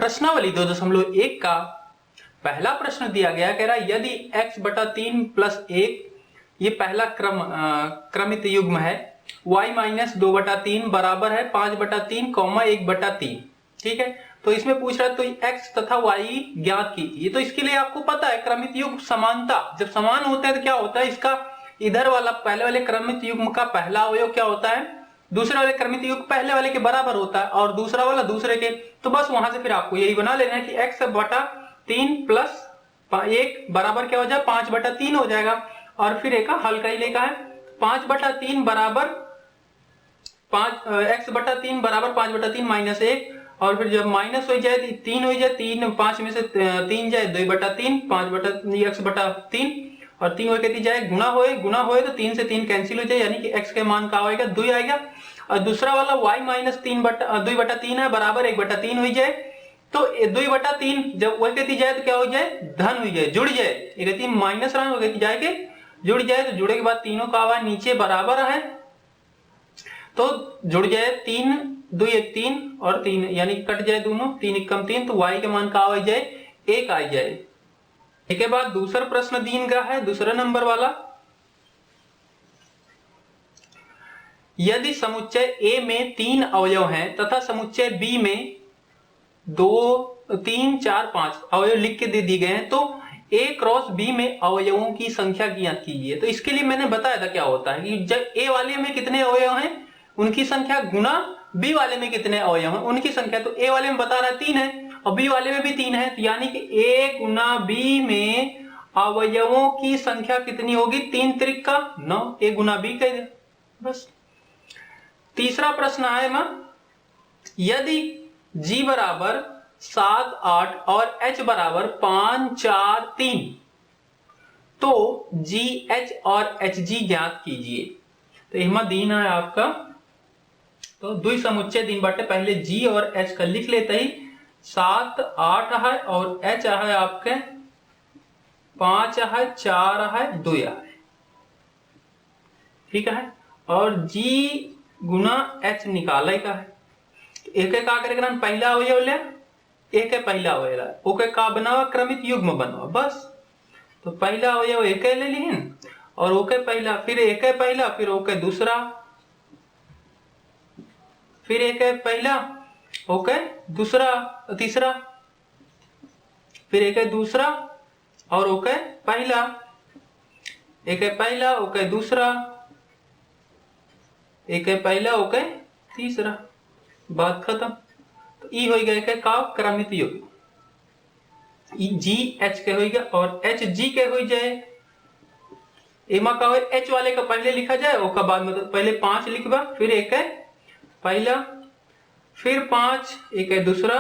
प्रश्नावली 2.1 का पहला प्रश्न दिया गया, कह रहा यदि x बटा 3 प्लस 1 ये पहला क्रमित युग्म है, y माइनस 2 बटा 3 बराबर है 5 बटा 3 कॉमा 1 बटा 3। ठीक है, तो इसमें पूछ रहा है तो x तथा y ज्ञात कीजिए। तो इसके लिए आपको पता है क्रमित युग्म समानता, जब समान होता है तो क्या होता है, इसका इधर वाला पहले वाले क्रमित युग्म का पहला अवयव क्या होता है, दूसरे वाले क्रमित युग्म पहले वाले के बराबर होता है और दूसरा वाला दूसरे के। तो बस वहां से फिर आपको यही बना लेना है कि x बटा 3 प्लस 1 बराबर क्या हो जाए 5 बटा 3 हो जाएगा। और फिर एक हल का ही लेखा है 5 बटा 3 बराबर 5 x बटा 3 बराबर 5 बटा 3 माइनस 1, और फिर जब माइनस हो जाए 3 हो जाए 3 5 में से 3 जाए 2 बटा 3 5 बटा x बटा 3 और 3 कहती जाए गुना होए तो 3 से 3 कैंसिल हो जाए, यानी कि x के मान का आएगा 2 आएगा। और दूसरा वाला y माइनस 2 बटा 3 है बराबर 1 बटा 3 हो जाए, तो 2 बटा 3 जब वह कहती जाए तो क्या हो जाए धन हो जाए, जुड़ जाए, ये कहती माइनस रहा कहती जाए के जुड़ जाए, तो जुड़े के बाद तीनों का आवाज नीचे बराबर है तो जुड़ जाए 3 2 1 3 और 3 यानी कट जाए दोनों, 3 1 कम 3, तो y के मान का आ जाए 1 आ जाए। इसके बाद दूसरा प्रश्न दीन का है, दूसरा नंबर वाला, यदि समुच्चय A में 3 अवयव हैं तथा समुच्चय B में 2 3 4 5 अवयव लिख के दे दिए गए हैं, तो A क्रॉस B में अवयवों की संख्या ज्ञात कीजिए। तो इसके लिए मैंने बताया था क्या होता है कि जब A वाले में कितने अवयव हैं उनकी संख्या गुना B वाले में कितने अवयव हैं उनकी संख्या। तो A वाले में बता रहा है 3 है और B वाले में भी 3 है, तो यानी कि A गुना B में अवयवों की संख्या कितनी होगी 3 त्रिक का 9, A गुना B कह दे बस। तीसरा प्रश्न है यदि G बराबर 7 8 और H बराबर 5 4 3 तो GH और HG ज्ञात कीजिए। तो इमा दीन है आपका, तो दुई समुच्चय दिन बाटे पहले G और H का लिख लेते ही 7 8 है और H है आपके 5 है 4 है 2 है, ठीक है, और G गुना H निकाले का है। एक का करेगा पहला अवयव ले, एक है पहला अवयव ओके का बनावा क्रमित युग्म बनवा बस। तो पहला अवयव एक ले लिहिन और ओके पहला, फिर एक है पहला, फिर ओके दूसरा, फिर एक है पहला ओके दूसरा तीसरा, फिर एक है दूसरा और ओके पहला, एक है पहला ओके दूसरा, एक है पहला ओके तीसरा, बात खत्म। तो ई हो गया का क्रमित युग्म, जी एच के हो गया और एच जी के हो जाए। एमा का हो एच वाले का पहले लिखा जाए और का बाद में, तो पहले 5 लिखबा, फिर एक है पहला, फिर 5 एक है दूसरा,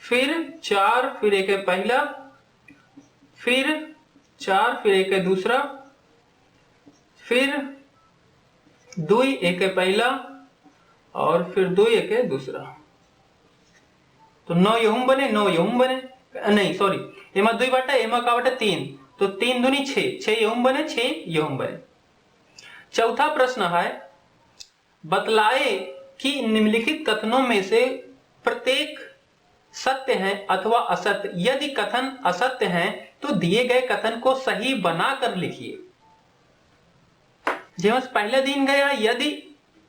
फिर 4 फिर एक है पहला, फिर 4 फिर एक है दूसरा, फिर 2 एक है पहला और फिर 2 एक है दूसरा। तो 9 यहुम बने 9 यहुम बने, नहीं सॉरी एमा 2 बाटा एमा का बाटा 3, तो 3 दूनी 6 यहुम बने 6 यहुम बने। चौथा प्रश्न है बतलाए कि निम्नलिखित कथनों में से प्रत्येक सत्य है अथवा असत्य, यदि कथन असत्य है तो दिए गए कथन को सही बनाकर लिखिए। जेमस पहले दिन गया यदि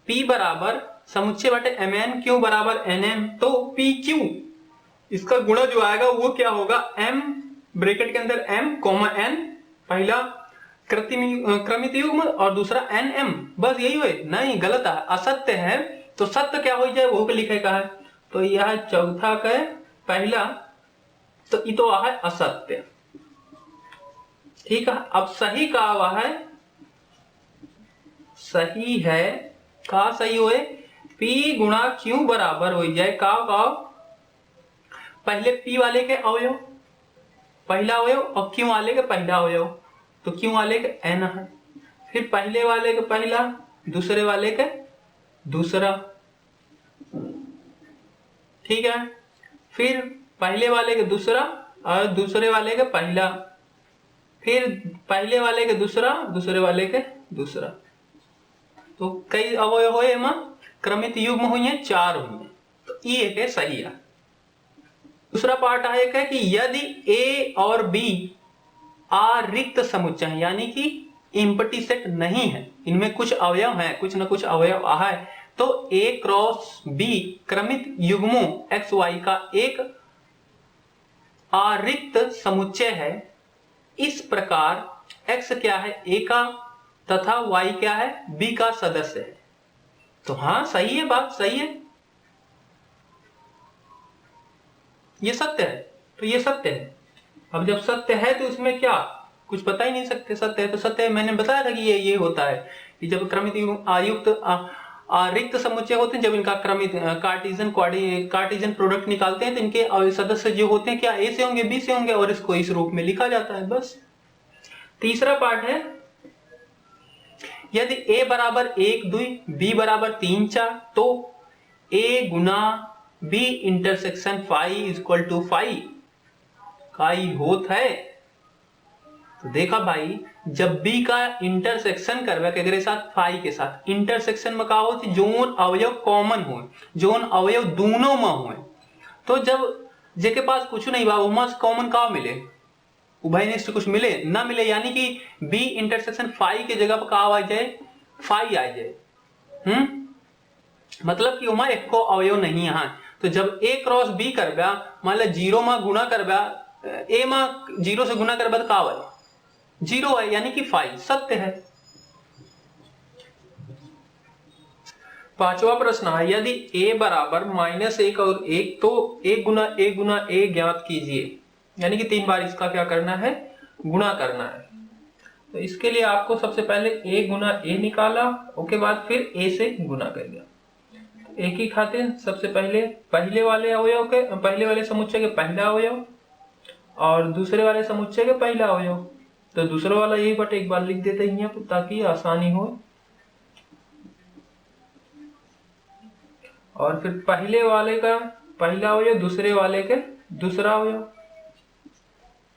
P बराबर समुच्चय बटे mn q बराबर nm, तो PQ इसका गुणा जो आएगा वो क्या होगा m ब्रैकेट के अंदर m n, पहला क्रमित युग्म और दूसरा nm, बस यही हुए, नहीं गलत है, असत्य है तो सत्य क्या हो जाए वो लिखे का है। तो यह चौथा का पहला, तो ये तो है असत्य, ठीक है। अब सही का हुआ है, सही है का सही हुए P गुणा Q बराबर हो जाए का पहले P वाले के अवयव पहला अवयव और Q वाले के पहला अवयव, तो Q वाले के n है, फिर पहले वाले के पहला दूसरे वाले के दूसरा, ठीक है, फिर पहले वाले के दूसरा और दूसरे वाले के पहला, फिर पहले वाले के दूसरा दूसरे वाले के दूसरा। तो कई अवयव हुए क्रमित युग्म हुई है 4 हुई है, तो ये एक सही है। दूसरा पार्ट है एक है कि यदि ए और बी रिक्त समुच्चय है, यानी कि एम्प्टी सेट नहीं है, इनमें कुछ अवयव है, कुछ न कुछ अवयव है, तो ए क्रॉस बी क्रमित युग्मों एक्स वाई का एक अरिक्त समुच्चय है। इस प्रकार एक्स क्या है, ए का, तथा वाई क्या है, बी का सदस्य है। तो हाँ सही है, बात सही है, ये सत्य है, तो ये सत्य है। अब जब सत्य है तो उसमें क्या कुछ बता ही नहीं सकते, सत्य है तो सत्य है। मैंने बताया था कि ये होता है कि जब क्रमित आयुक्त रिक्त समुच्चय होते हैं, जब इनका क्रमित कार्टेशियन प्रोडक्ट निकालते हैं तो इनके सदस्य जो होते हैं क्या ए से होंगे, बी से होंगे, और इसको इस रूप में लिखा जाता है, बस। तीसरा पार्ट है यदि a बराबर 1 2 b बराबर 3 4 तो a गुना b intersection phi equal to phi का ही होता है। तो देखा भाई, जब b का इंटरसेक्शन करवा के साथ फाई के साथ, इंटरसेक्शन में का हो जोन अवयव कॉमन हो, जोन अवयव दोनों में हो, तो जब जेके पास कुछ नहीं बा उमा कॉमन का मिले, उभयनिष्ठ कुछ मिले ना मिले, यानी कि b इंटरसेक्शन फाई के जगह पर का आ जाए, फाई आ जाए। मतलब कि उमा एक को अवयव नहीं है। तो जब a क्रॉस b करबा, मान लो 0 में गुणा करबा, a में 0 से गुणा करबा तो का आए 0 है, यानी कि फाई सत्य है। पांचवा प्रश्न है यदि a बराबर -1 और 1 तो a गुना a ज्ञात कीजिए, यानी कि 3 बार इसका क्या करना है, गुणा करना है। तो इसके लिए आपको सबसे पहले a गुना a निकाला, उसके बाद फिर a से गुना कर दिया। तो a की खातिर सबसे पहले वाले अवयव के, पहले वाले समुच्चय के पहला अवयव और दूसरे वाले समुच्चय के पहला अवयव, तो दूसरा वाला यही बट एक बार लिख देते हैं यहाँ ताकि आसानी हो। और फिर पहले वाले का पहला अवयव, दूसरे वाले के दूसरा अवयव,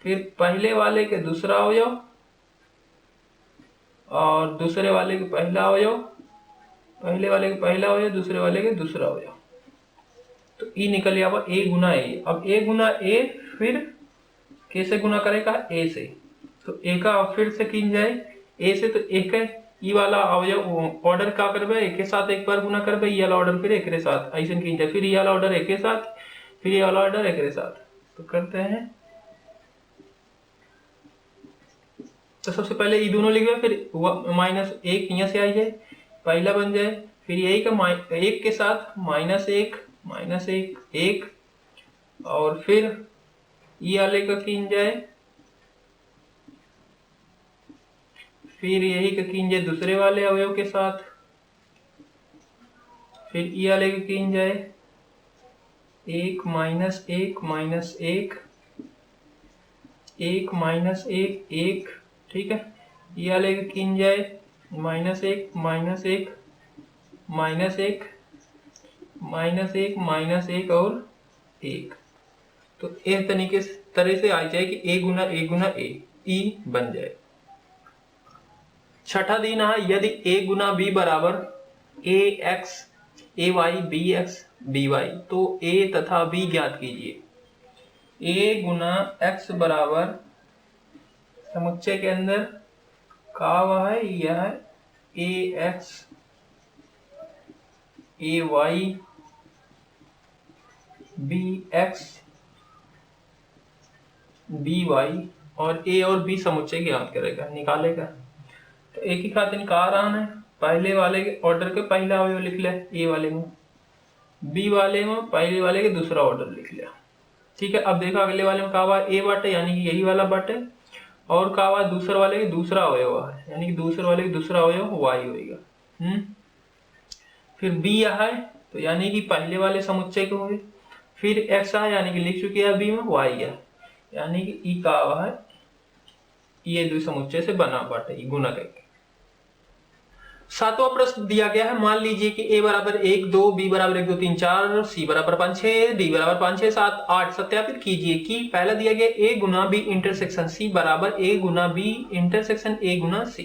फिर पहले वाले के दूसरा अवयव और दूसरे वाले के पहला अवयव, पहले वाले के पहला अवयव, दूसरे वाले के दूसरा अवयव। तो ई निकल गया a गुना a। अब a गुना a फिर कैसे गुना करेगा, a से, तो a का फिर से किन जाए a से, तो एक है ई वाला अवयव ऑर्डर का करबे, एक के साथ एक बार गुना करबे, ई वाला ऑर्डर फिर एक के साथ ऐसे किन जाए, फिर ई वाला ऑर्डर एक के साथ, फिर ये वाला ऑर्डर एक के साथ। तो करते हैं, तो सबसे पहले ये दोनों लिख, फिर -1 यहाँ से आ जाए, पहला बन जाए, फिर यही का एक के साथ -1 1 और फिर ये वाले का किन जाए, फिर यही का किन जाए दूसरे वाले अवयव के साथ, फिर ये वाले का किन जाए 1 -1 1 ठीक है, ये वाले का किन जाए -1 और 1। तो इस तरह से आ जाए कि a गुना a ई बन जाए। छठा दिन है यदि a गुना b बराबर ax ay bx by तो a तथा b ज्ञात कीजिए। a गुना x बराबर समुच्चय के अंदर का हुआ है, यह है ax ay bx by और a और b समुच्चय ज्ञात करेगा, निकालेगा। तो एक ही खातिर निकाल रहा है, पहले वाले के ऑर्डर के पहला अवयव लिख लिया ए वाले में, बी वाले में पहले वाले के दूसरा ऑर्डर लिख लिया। ठीक है, अब देखा अगले वाले में का हुआ ए बटे, यानी कि यही वाला बटे, और का हुआ दूसरे वाले के दूसरा अवयव है, यानी कि दूसरे वाले के दूसरा अवयव वाई होगा। फिर बी है तो यानी कि पहले वाले समुच्चय के हुए, फिर एक्स है यानी कि लिख चुके हैं बी में, वाई है यानी कि ई का हुआ है, ये दो समुच्चय से बना बटे गुना करके। सातवां प्रश्न दिया गया है, मान लीजिए कि a बराबर 1 2 b बराबर 1 2 3 4 c बराबर 5 6 d बराबर 5 6 7 8। सत्यापित कीजिए कि पहला दिया गया a गुना b इंटरसेक्शन c बराबर a गुना b intersection a Guna c।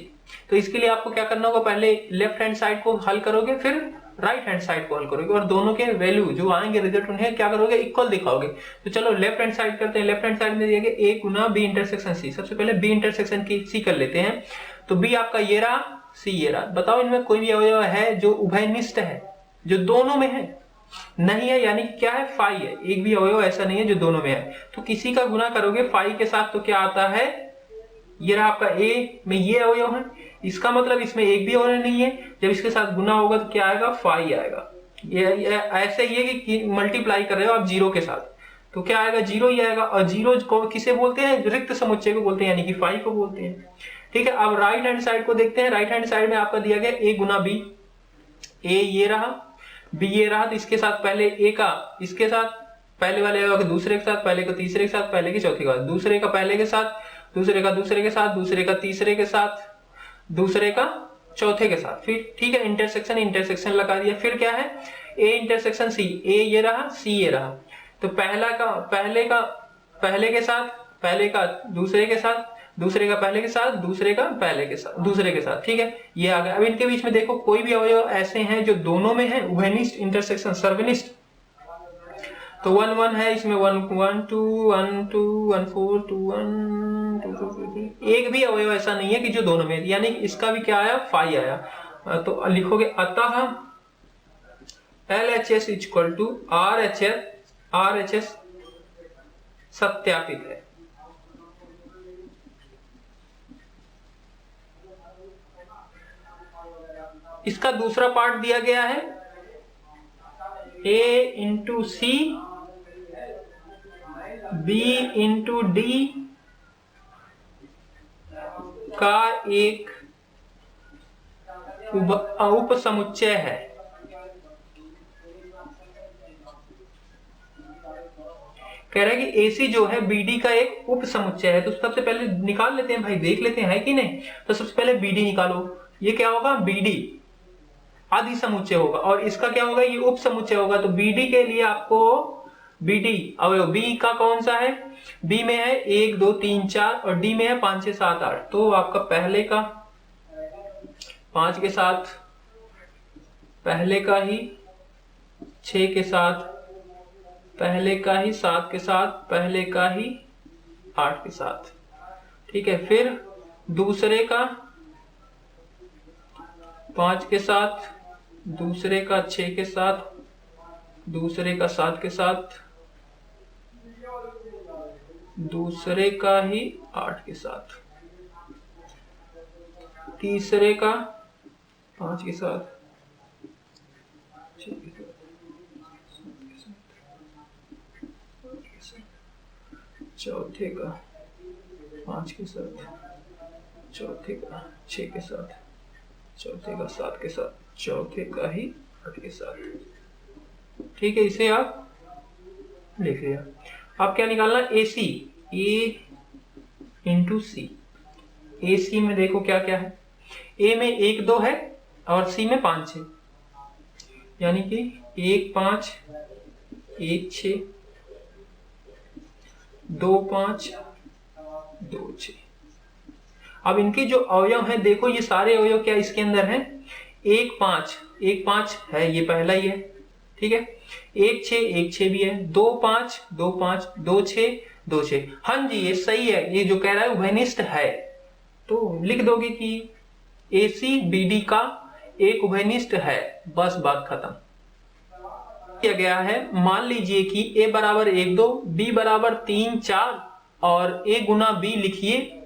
तो इसके लिए आपको क्या करना होगा, पहले लेफ्ट हैंड साइड को हल करोगे, फिर राइट हैंड साइड को हल करोगे, और दोनों के वैल्यू जो आएंगे रिजल्ट उन्हें क्या करोगे, इक्वल दिखाओगे। तो चलो लेफ्ट हैंड साइड करते हैं। लेफ्ट हैंड साइड में दिया ए गुना बी इंटरसेक्शन सी। सबसे पहले बी इंटरसेक्शन की सी कर लेते हैं। तो बी आपका ये रहा, सी ये रहा। बताओ इनमें कोई भी अवयव है जो उभयनिष्ठ है, जो दोनों में है? नहीं है, यानी क्या है, फाई है। एक भी अवयव ऐसा नहीं है जो दोनों में है। तो किसी का गुना करोगे फाई के साथ तो क्या आता है, ये रहा आपका ए में ये अवयव है, इसका मतलब इसमें एक भी अवयव नहीं है। जब इसके साथ गुना होगा तो क्या आएगा, फाई आएगा। ये ऐसे ही है कि मल्टीप्लाई कर रहे हो आप जीरो के साथ, तो क्या आएगा, जीरो ही आएगा। और जीरो को किसे बोलते हैं, रिक्त समुच्चय को बोलते हैं, यानी कि फाई को बोलते हैं। ठीक है, अब राइट हैंड साइड को देखते हैं। राइट हैंड साइड में आपका दिया गया ए गुना बी। ए ये रहा, बी ये रहा, तो इसके साथ पहले ए का इसके साथ, पहले वाले अवयव के दूसरे के साथ, पहले को तीसरे के साथ, पहले की चौथे के साथ, दूसरे का पहले के साथ, दूसरे का दूसरे के साथ, दूसरे का तीसरे के साथ, दूसरे का चौथे के साथ। फिर ठीक है, इंटरसेक्शन इंटरसेक्शन लगा दिया। फिर क्या है, ए इंटरसेक्शन सी। ए ये रहा, सी ये रहा। तो पहले के साथ, पहले का दूसरे के साथ, दूसरे का पहले के साथ, दूसरे का पहले के साथ, दूसरे के साथ। ठीक है, ये आ गया। अब इनके बीच में देखो कोई भी अवयव ऐसे हैं जो दोनों में है, उभयनिष्ठ इंटरसेक्शन सर्वनिष्ठ। तो 1 1 है इसमें, 1 1 2 1 2 1 4 2 1 2 2 3। एक भी अवयव ऐसा नहीं है कि जो दोनों में, यानी इसका भी क्या आया, फाई आया। तो लिखोगे अतः LHS इक्वल टू RHS सत्यापित है। इसका दूसरा पार्ट दिया गया है A into C B into D का एक उप समुच्चय है। कह रहा है कि AC जो है BD का एक उप समुच्चय है। तो सबसे पहले निकाल लेते हैं भाई, देख लेते हैं है कि नहीं। तो सबसे पहले BD निकालो। ये क्या होगा, BD आदि समुच्चय होगा, और इसका क्या होगा, ये उप समुच्चय होगा। तो BD के लिए आपको BD अवयव B का कौन सा है, B में है 1 2 3 4 और D में है 5 6 7 8। तो आपका पहले का 5 के साथ, पहले का ही 6 के साथ, पहले का ही 7 के साथ, पहले का ही 8 के साथ। ठीक है, फिर दूसरे का 5 के साथ, दूसरे का 6 के साथ, दूसरे का 7 के साथ, दूसरे का ही 8 के साथ, तीसरे का 5 के साथ, 6 के साथ, 7 के साथ, चौथे का 5 के साथ, चौथे का 6 के साथ, चौथे का 7 के साथ, चौथे का ही 8 के साथ। ठीक है, इसे आप लिख लिया। अब क्या निकालना, AC A into C. AC में देखो क्या क्या है, A में 1 2 है और C में 5 6, यानी कि 1 5 1 6 2 5 2 6। अब इनके जो अवयव हैं देखो, ये सारे अवयव क्या इसके अंदर हैं, 1 5 है, ये पहला ही है। ठीक है, 1 6 भी है, 2 5 2 5 2 6 2 6। हाँ जी, ये सही है, ये जो कह रहा है उभयनिष्ठ है। तो लिख दोगे कि AC BD का एक उभयनिष्ठ है, बस बात खत्म। किया गया है, मान लीजिए कि A बराबर 1 2 B बराबर 3 4 और A गुना B लिखिए।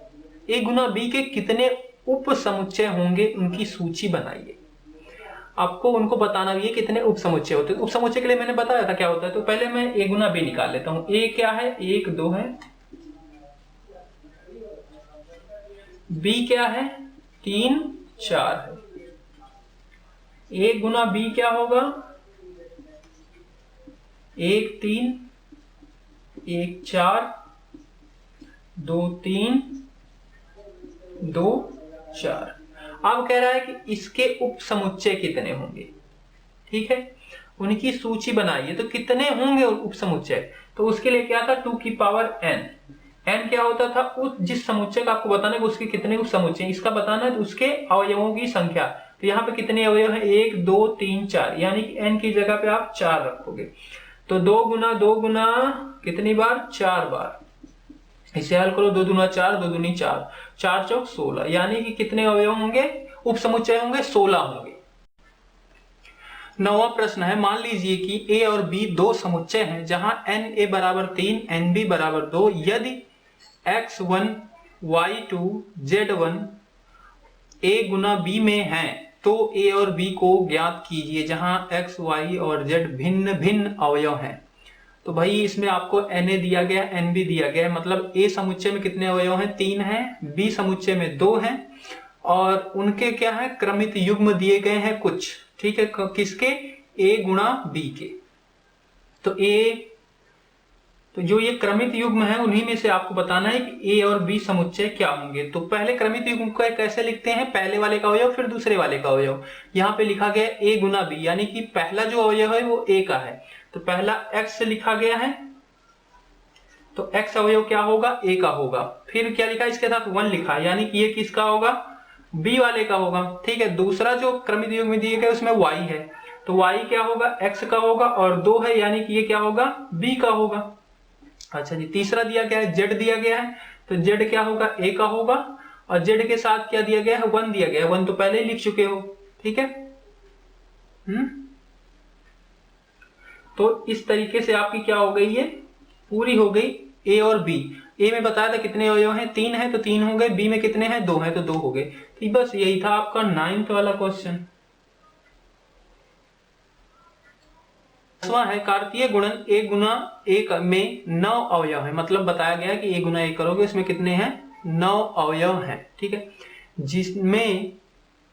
A गुना B के कितने उप समुच्चय होंगे उनकी सूची बनाइए। आपको उनको बताना भी है कितने उप समुच्चय होते हैं। उप समुच्चय के लिए मैंने बताया था क्या होता है। तो पहले मैं A गुना B निकाल लेता हूं। A क्या है, 1 2 है, B क्या है, 3 4 है। A गुना B क्या होगा, 1 3 1 4 2 3 2 4। अब कह रहा है कि इसके उप समुच्चय कितने होंगे। ठीक है, उनकी सूची बनाइए। तो कितने होंगे उप समुच्चय, तो उसके लिए क्या था, 2 की पावर n। n क्या होता था, उस जिस समुच्चय का आपको बताना है उसके कितने उप समुच्चय, इसका बताना है तो उसके अवयवों की संख्या। तो यहाँ पे कितने अवयव है, 1 2 3 4, यानी कि n की जगह पे आप 4 रखोगे। तो 2 गुना कितनी बार, 4 बार। इसे हल करो, 2 दूना 4, 2 दूनी 4, 4 चौक 16, यानी कि कितने अवयव होंगे, उप समुच्चय होंगे, 16 होंगे। 9वां प्रश्न है, मान लीजिए कि a और b दो समुच्चय हैं जहां na बराबर 3 nb बराबर 2, यदि x1 y2 z1 a गुना b में है तो a और b को ज्ञात कीजिए जहां x y और z भिन्न भिन्न अवयव हैं। तो भाई इसमें आपको na दिया गया, nb दिया गया है, मतलब a समुच्चय में कितने अवयव हैं, 3 हैं, b समुच्चय में 2 हैं, और उनके क्या है, क्रमित युग्म दिए गए हैं कुछ, ठीक है, किसके, a गुणा b के। तो जो ये क्रमित युग्म है उन्हीं में से आपको बताना है कि a और b समुच्चय क्या होंगे। तो पहले क्रमित युग्म को कैसे लिखते हैं, पहले वाले का अवयव फिर दूसरे वाले का अवयव। यहाँ पे लिखा गया a गुना b, यानी कि पहला जो अवयव है वो a का है, तो पहला x लिखा गया है, तो x अवयव क्या होगा, a का होगा। फिर क्या लिखा, इसके साथ 1 लिखा, यानी कि ये किसका होगा, b वाले का होगा, ठीक है। दूसरा जो क्रमित युग्म में दिए गए उसमें y है, तो y क्या होगा, x का होगा, और 2 है, यानी कि ये क्या होगा, b का होगा। अच्छा जी, तीसरा दिया गया है, z दिया गया है, तो z क्या होगा, a का होगा, और z के साथ क्या दिया गया है, 1 दिया गया है, 1 तो पहले ही लिख चुके हो, ठीक है। तो इस तरीके से आपकी क्या हो गई, ये पूरी हो गई a और b। a में बताया था कितने अवयव हैं, 3 है, तो 3 हो गए, b में कितने हैं, 2 हैं, तो 2 हो गए। तो बस यही था आपका 9th वाला क्वेश्चन। 10वां है, कार्तीय गुणन a गुना 1 में 9 अवयव है, मतलब बताया गया कि a गुना 1 करोगे इसमें कितने हैं, 9 अवयव हैं, ठीक है। जिसमें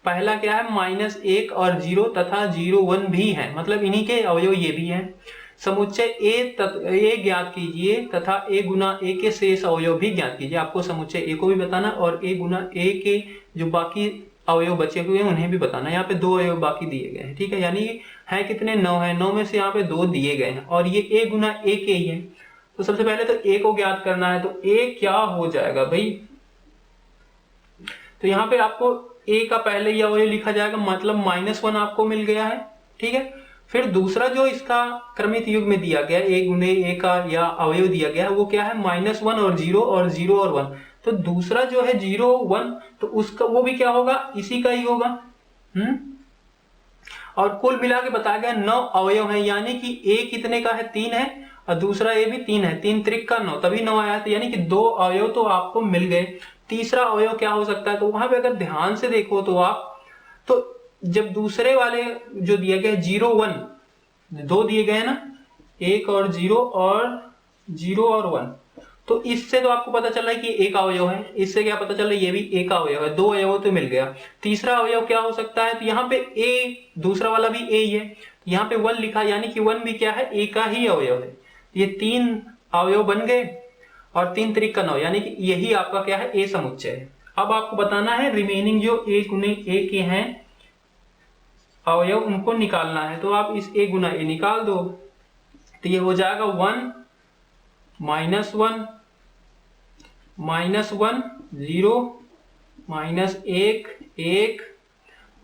पहला क्या है, -1 और 0 तथा 0 1 भी है, मतलब इन्हीं के अवयव ये भी हैं। समुच्चय a ज्ञात कीजिए तथा a गुना a के शेष अवयव भी ज्ञात कीजिए। आपको समुच्चय a को भी बताना और a गुना a के जो बाकी अवयव बचे हुए हैं उन्हें भी बताना। यहाँ पे 2 अवयव बाकी दिए गए हैं, ठीक है, यानी है कितने, 9 है, 9 में से यहाँ पे 2 दिए गए हैं, और ये a गुना a के ही है। तो सबसे पहले तो a को ज्ञात करना है, तो a क्या हो जाएगा भाई, तो यहाँ पे आपको a का पहले ही अवयव लिखा जाएगा, मतलब -1 आपको मिल गया है, ठीक है। फिर दूसरा जो इसका क्रमित युग्म में दिया गया a गुने a का या अवयव दिया गया है वो क्या है, -1 और 0 और 0 और 1। तो दूसरा जो है 0 1, तो उसका वो भी क्या होगा, इसी का ही होगा। और कुल मिला के बताया गया 9 अवयव है, यानी कि a कितने का है, 3 है, और दूसरा a भी 3 है, 3 त्रिक का 9, तभी 9 आया था, यानी कि 2 अवयव तो आपको मिल गए। तीसरा अवयव क्या हो सकता है, तो वहां पे अगर ध्यान से देखो तो आप, तो जब दूसरे वाले जो दिया गया 0 1 2 दिए गए ना, 1 और 0 और 1, तो इससे तो आपको पता चल रहा है कि एक अवयव है, इससे क्या पता चल रहा है, ये भी एक अवयव है, 2 अवयव तो मिल गया। तीसरा अवयव क्या हो सकता है, तो यहाँ पे a, दूसरा वाला भी a ही है, यहाँ पे 1 लिखा, यानी कि 1 भी क्या है, a का ही अवयव है। ये 3 अवयव बन गए, और 3 त्रिक का 9, यानी कि यही आपका क्या है, a समुच्चय है। अब आपको बताना है रिमेनिंग जो a गुने a के हैं अवयव, उनको निकालना है। तो आप इस a गुना a निकाल दो, तो ये हो जाएगा 1 -1 -1 0 -1 1,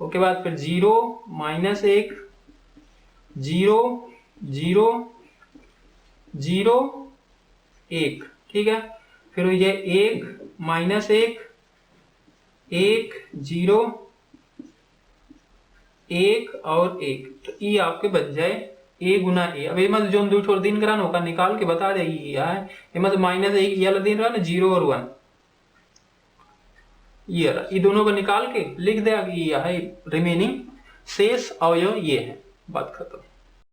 उसके बाद फिर 0 -1 0 0 0 1, ठीक है। फिर ये 1 -1 1 0 1 और 1, तो ये आपके बच जाए a गुना a। अब ये मत जो 2 छोड़ दिन करा होगा निकाल के बता दे, ये मत -1 ये वाला दिन रहा ना, 0 और 1, ये दोनों को निकाल के लिख दे, ये है रिमेनिंग शेष अवयव ये है, बात खत्म।